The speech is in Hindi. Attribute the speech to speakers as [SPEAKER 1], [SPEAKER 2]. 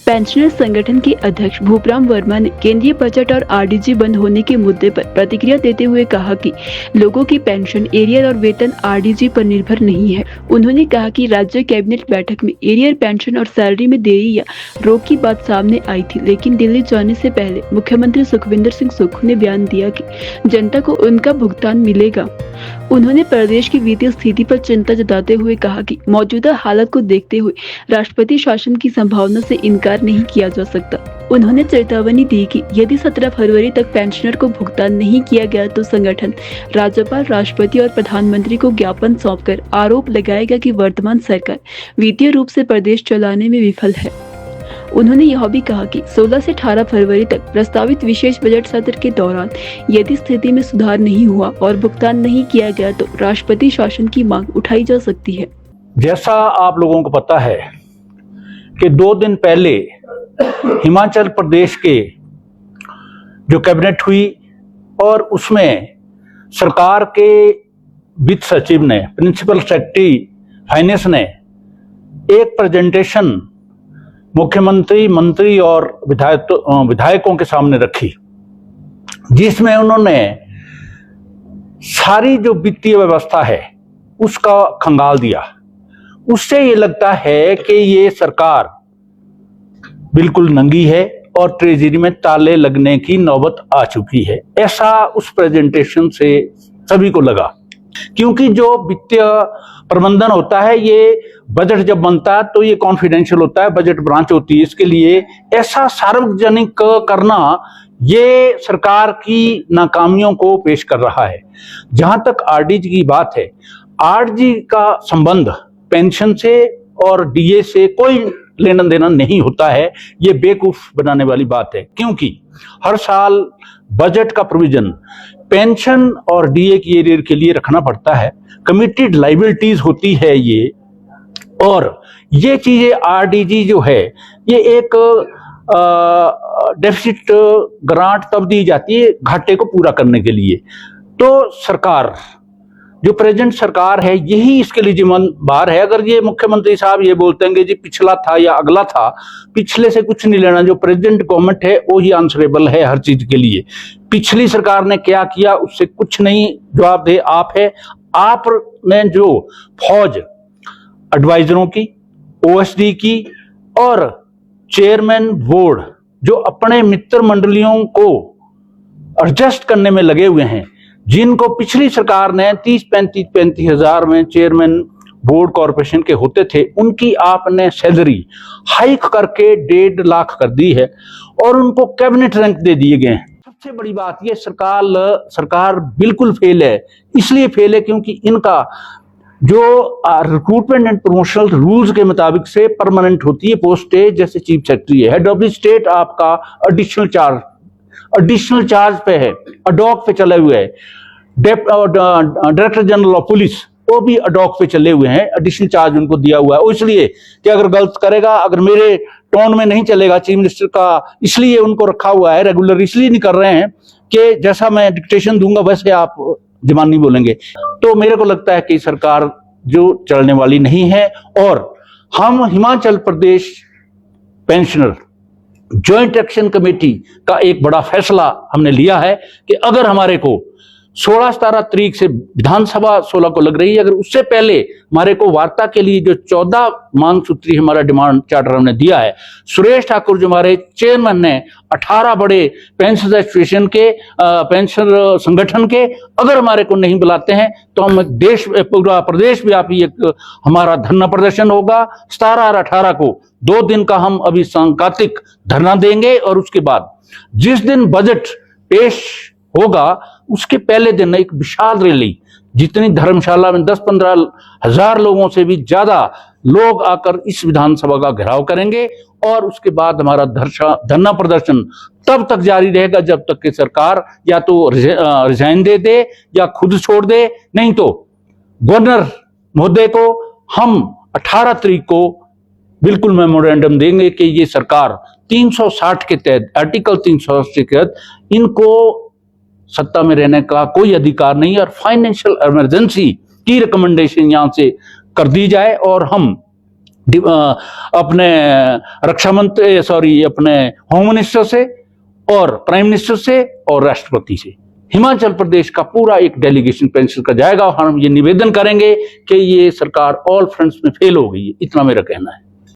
[SPEAKER 1] पेंशनर संगठन के अध्यक्ष भूपराम वर्मा ने केंद्रीय बजट और आरडीजी बंद होने के मुद्दे पर प्रतिक्रिया देते हुए कहा कि लोगों की पेंशन, एरियर और वेतन आरडीजी पर निर्भर नहीं है। उन्होंने कहा कि राज्य कैबिनेट बैठक में एरियर, पेंशन और सैलरी में देरी या रोक की बात सामने आई थी, लेकिन दिल्ली जाने से पहले मुख्यमंत्री सुखविंदर सिंह सुक्खू ने बयान दिया कि जनता को उनका भुगतान मिलेगा। उन्होंने प्रदेश की वित्तीय स्थिति पर चिंता जताते हुए कहा कि मौजूदा हालत को देखते हुए राष्ट्रपति शासन की संभावना से इनकार नहीं किया जा सकता। उन्होंने चेतावनी दी कि यदि 17 फरवरी तक पेंशनर को भुगतान नहीं किया गया तो संगठन राज्यपाल, राष्ट्रपति और प्रधानमंत्री को ज्ञापन सौंपकर आरोप लगाएगा कि वर्तमान सरकार वित्तीय रूप से प्रदेश चलाने में विफल है। उन्होंने यह भी कहा कि 16 से 18 फरवरी तक प्रस्तावित विशेष बजट सत्र के दौरान यदि स्थिति में सुधार नहीं हुआ और भुगतान नहीं किया गया तो राष्ट्रपति शासन की मांग उठाई जा सकती है।
[SPEAKER 2] जैसा आप लोगों को पता है कि 2 दिन पहले हिमाचल प्रदेश के जो कैबिनेट हुई और उसमें सरकार के वित्त सचिव ने, प्रिंसिपल सेक्रेटरी फाइनेंस ने एक प्रेजेंटेशन मुख्यमंत्री, मंत्री और विधायकों के सामने रखी, जिसमें उन्होंने सारी जो वित्तीय व्यवस्था है उसका खंगाल दिया। उससे ये लगता है कि ये सरकार बिल्कुल नंगी है और ट्रेजरी में ताले लगने की नौबत आ चुकी है, ऐसा उस प्रेजेंटेशन से सभी को लगा। क्योंकि जो वित्तीय प्रबंधन होता है, ये बजट जब बनता है तो ये कॉन्फिडेंशियल होता है, बजट ब्रांच होती है, इसके लिए ऐसा सार्वजनिक करना ये सरकार की नाकामियों को पेश कर रहा है। जहां तक आरडीजी की बात है, आरडीजी का संबंध पेंशन से और डीए से कोई लेना देना नहीं होता है। ये बेवकूफ बनाने वाली बात है, क्योंकि हर साल बजट का प्रोविजन पेंशन और डीए की एरियर के लिए रखना पड़ता है। कमिटेड लाइबिलिटीज होती है ये, और ये चीजें आरडीजी जो है ये एक डेफिसिट ग्रांट तब दी जाती है घाटे को पूरा करने के लिए। तो सरकार जो प्रेजेंट सरकार है यही इसके लिए जिम्मेदार है। अगर ये मुख्यमंत्री साहब ये बोलते हैं कि जी पिछला था या अगला था, पिछले से कुछ नहीं लेना, जो प्रेजेंट गवर्नमेंट है वो ही आंसरेबल है हर चीज के लिए। पिछली सरकार ने क्या किया उससे कुछ नहीं जवाबदेह आप है। आपने जो फौज एडवाइजरों की, ओएसडी की और चेयरमैन बोर्ड जो अपने मित्र मंडलियों को एडजस्ट करने में लगे हुए हैं, जिनको पिछली सरकार ने 30-35 हजार में चेयरमैन बोर्ड कॉर्पोरेशन के होते थे, उनकी आपने सैलरी हाइक करके 1.5 लाख कर दी है और उनको कैबिनेट रैंक दे दिए गए हैं। सबसे बड़ी बात ये सरकार बिल्कुल फेल है। इसलिए फेल है क्योंकि इनका जो रिक्रूटमेंट एंड प्रमोशनल रूल्स के मुताबिक से परमानेंट होती है पोस्ट है, जैसे चीफ सेक्रेटरी है। हेड ऑफ द स्टेट आपका एडिशनल चार्ज पे है, अडॉक पे चले हुए है। डायरेक्टर जनरल ऑफ पुलिस वो भी अडॉक पे चले हुए हैं, एडिशनल चार्ज उनको दिया हुआ है। इसलिए कि अगर गलत करेगा, अगर मेरे टोन में नहीं चलेगा चीफ मिनिस्टर का, इसलिए उनको रखा हुआ है। रेगुलर इसलिए नहीं कर रहे हैं कि जैसा मैं डिक्टेशन दूंगा वैसे आप जबानी बोलेंगे। तो मेरे को लगता है कि सरकार जो चलने वाली नहीं है। और हम Himachal Pradesh pensioner joint action committee का एक बड़ा फैसला हमने लिया है कि अगर हमारे को 16-17 तारीख से विधानसभा 16 को लग रही है, अगर उससे पहले हमारे को वार्ता के लिए जो 14 मांग सूत्री हमारा डिमांड चार्टर हमने दिया है, सुरेश ठाकुर जो हमारे चेयरमैन ने 18 बड़े पेंशन एसोसिएशन के पेंशन संगठन के, अगर हमारे को नहीं बुलाते हैं तो हम पूरा प्रदेश व्यापी एक हमारा धरना प्रदर्शन होगा। 17 और 18 को 2 दिन का हम अभी सांकेतिक धरना देंगे और उसके बाद जिस दिन बजट पेश होगा उसके पहले दिन एक विशाल रैली, जितनी धर्मशाला में 10-15 हजार लोगों से भी ज्यादा लोग आकर इस विधानसभा का घेराव करेंगे। और उसके बाद हमारा धरना प्रदर्शन तब तक जारी रहेगा जब तक कि सरकार या तो रिजाइन दे दे या खुद छोड़ दे, नहीं तो गवर्नर महोदय को हम 18 तारीख को बिल्कुल मेमोरेंडम देंगे कि ये सरकार 360 के तहत, आर्टिकल 360 के तहत इनको सत्ता में रहने का कोई अधिकार नहीं है और फाइनेंशियल इमरजेंसी की रिकमेंडेशन यहां से कर दी जाए और हम अपने रक्षा मंत्री अपने होम मिनिस्टर से और प्राइम मिनिस्टर से और राष्ट्रपति से। हिमाचल प्रदेश का पूरा एक डेलीगेशन पेंशन का जाएगा और हम ये निवेदन करेंगे कि ये सरकार ऑल फ्रंट्स में फेल हो गई है, इतना मेरा कहना है।